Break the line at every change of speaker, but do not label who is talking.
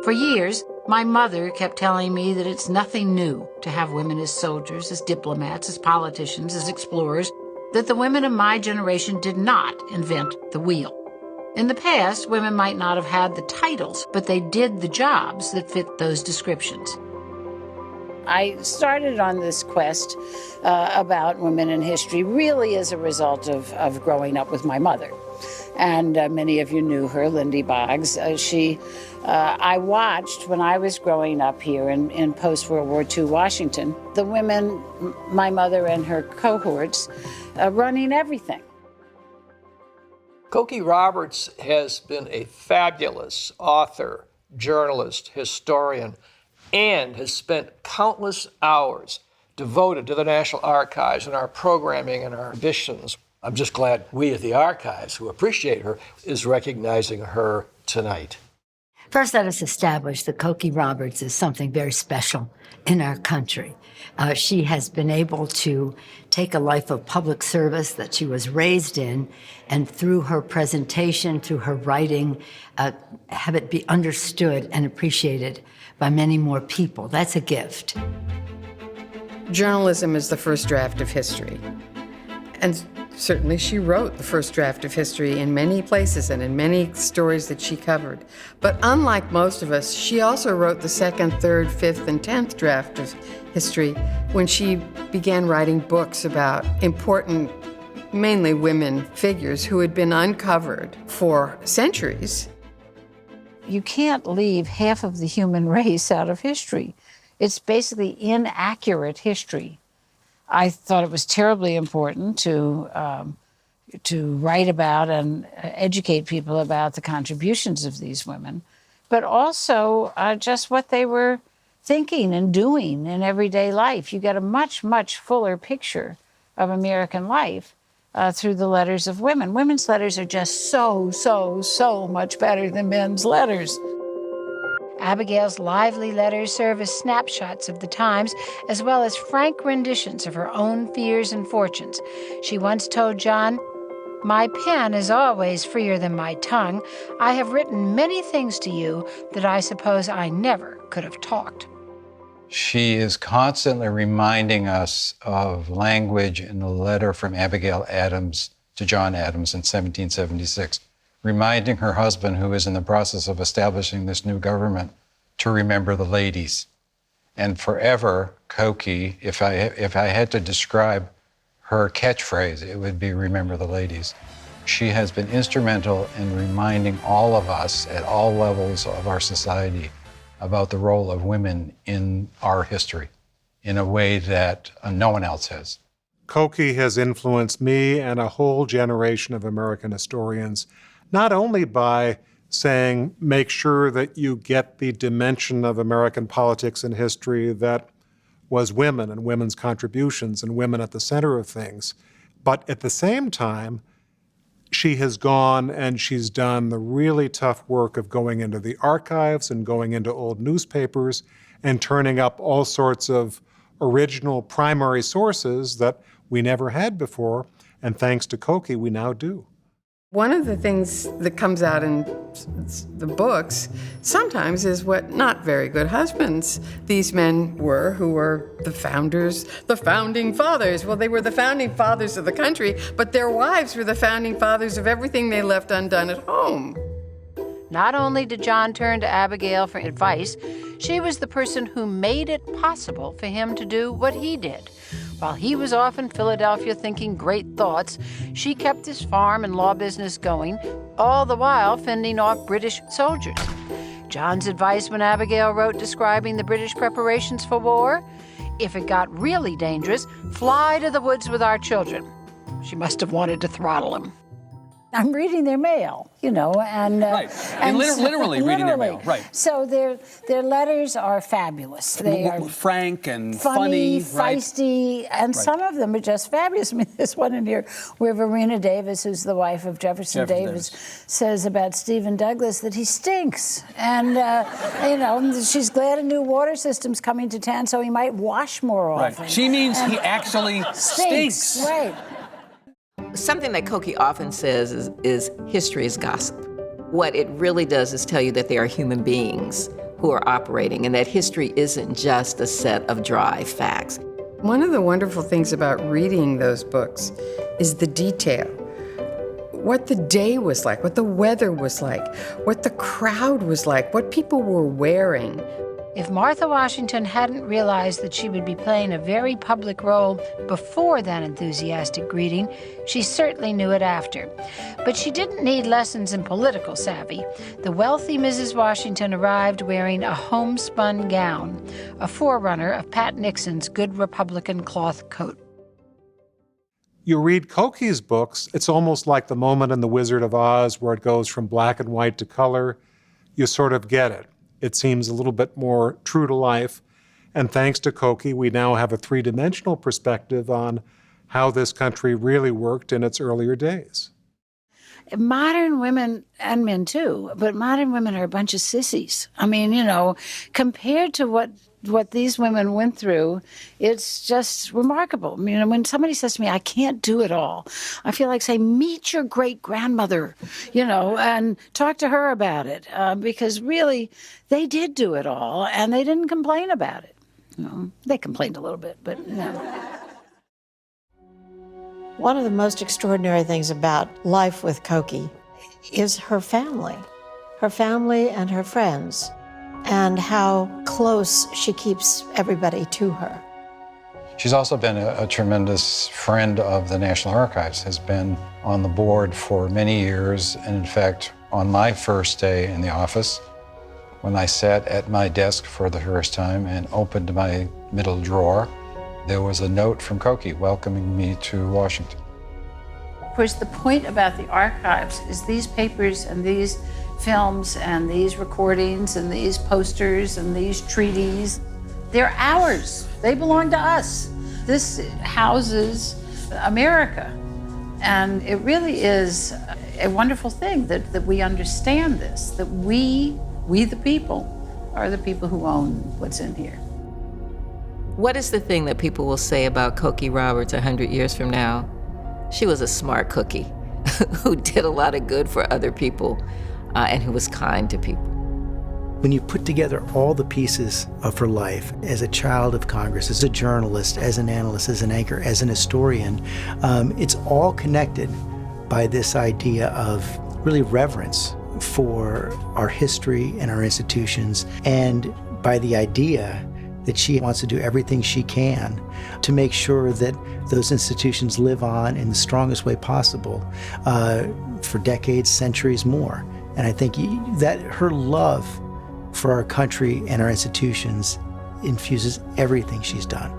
For years, my mother kept telling me that it's nothing new to have women as soldiers, as diplomats, as politicians, as explorers, that the women of my generation did not invent the wheel. In the past, women might not have had the titles, but they did the jobs that fit those descriptions. I started on this quest about women in history really as a result of growing up with my mother. And many of you knew her, Lindy Boggs. I watched when I was growing up here in post-World War II Washington, the women, my mother and her cohorts, running everything.
Cokie Roberts has been a fabulous author, journalist, historian, and has spent countless hours devoted to the National Archives and our programming and our ambitions. I'm just glad we at the Archives, who appreciate her, is recognizing her tonight.
First, let us establish that Cokie Roberts is something very special in our country. She has been able to take a life of public service that she was raised in, and through her presentation, through her writing, have it be understood and appreciated by many more people. That's a gift.
Journalism is the first draft of history. And certainly she wrote the first draft of history in many places and in many stories that she covered. But unlike most of us, she also wrote the second, third, fifth, and 10th draft of history when she began writing books about important, mainly women figures who had been uncovered for centuries.
You can't leave half of the human race out of history. It's basically inaccurate history. I thought it was terribly important to write about and educate people about the contributions of these women, but also just what they were thinking and doing in everyday life. You get a much, much fuller picture of American life through the letters of women. Women's letters are just so much better than men's letters. Abigail's lively letters serve as snapshots of the times, as well as frank renditions of her own fears and fortunes. She once told John, "My pen is always freer than my tongue. I have written many things to you that I suppose I never could have talked."
She is constantly reminding us of language in the letter from Abigail Adams to John Adams in 1776. Reminding her husband, who is in the process of establishing this new government, to remember the ladies. And forever, Cokie, if I had to describe her catchphrase, it would be remember the ladies. She has been instrumental in reminding all of us at all levels of our society about the role of women in our history in a way that no one else has.
Cokie has influenced me and a whole generation of American historians, not only by saying, make sure that you get the dimension of American politics and history that was women and women's contributions and women at the center of things, but at the same time, she has gone and she's done the really tough work of going into the archives and going into old newspapers and turning up all sorts of original primary sources that we never had before, and thanks to Cokie, we now do.
One of the things that comes out in the books sometimes is what not very good husbands these men were, who were the founders, the founding fathers. Well, they were the founding fathers of the country, but their wives were the founding fathers of everything they left undone at home.
Not only did John turn to Abigail for advice, she was the person who made it possible for him to do what he did. While he was off in Philadelphia thinking great thoughts, she kept his farm and law business going, all the while fending off British soldiers. John's advice when Abigail wrote describing the British preparations for war? If it got really dangerous, fly to the woods with our children. She must have wanted to throttle him.
I'm reading their mail, you know, and
right, and literally reading their mail, right?
So their letters are fabulous. They are
frank and funny,
feisty, right? And some of them are just fabulous. I mean, there's one in here where Verena Davis, who's the wife of Jefferson Davis, says about Stephen Douglas that he stinks, and you know, she's glad a new water system's coming to town, so he might wash more often.
Right. She means he actually stinks.
Right.
Something that Cokie often says is history is gossip. What it really does is tell you that they are human beings who are operating and that history isn't just a set of dry facts.
One of the wonderful things about reading those books is the detail. What the day was like, what the weather was like, what the crowd was like, what people were wearing.
If Martha Washington hadn't realized that she would be playing a very public role before that enthusiastic greeting, she certainly knew it after. But she didn't need lessons in political savvy. The wealthy Mrs. Washington arrived wearing a homespun gown, a forerunner of Pat Nixon's good Republican cloth coat.
You read Cokie's books, it's almost like the moment in The Wizard of Oz where it goes from black and white to color. You sort of get it. It seems a little bit more true to life. And thanks to Cokie, we now have a three-dimensional perspective on how this country really worked in its earlier days.
Modern women, and men too, but modern women are a bunch of sissies. I mean, you know, compared to what these women went through, it's just remarkable. I mean, when somebody says to me, I can't do it all, I feel like saying, meet your great-grandmother, you know, and talk to her about it. Because really, they did do it all, and they didn't complain about it. You know, they complained a little bit, but, you know.
One of the most extraordinary things about life with Cokie is her family and her friends, and how close she keeps everybody to her.
She's also been a tremendous friend of the National Archives, has been on the board for many years, and in fact, on my first day in the office, when I sat at my desk for the first time and opened my middle drawer, there was a note from Cokie welcoming me to Washington.
Of course, the point about the archives is these papers and these films and these recordings and these posters and these treaties, they're ours. They belong to us. This houses America. And it really is a wonderful thing that we understand this, that we the people, are the people who own what's in here.
What is the thing that people will say about Cokie Roberts 100 years from now? She was a smart cookie who did a lot of good for other people and who was kind to people.
When you put together all the pieces of her life as a child of Congress, as a journalist, as an analyst, as an anchor, as an historian, it's all connected by this idea of really reverence for our history and our institutions, and by the idea that she wants to do everything she can to make sure that those institutions live on in the strongest way possible for decades, centuries more. And I think that her love for our country and our institutions infuses everything she's done.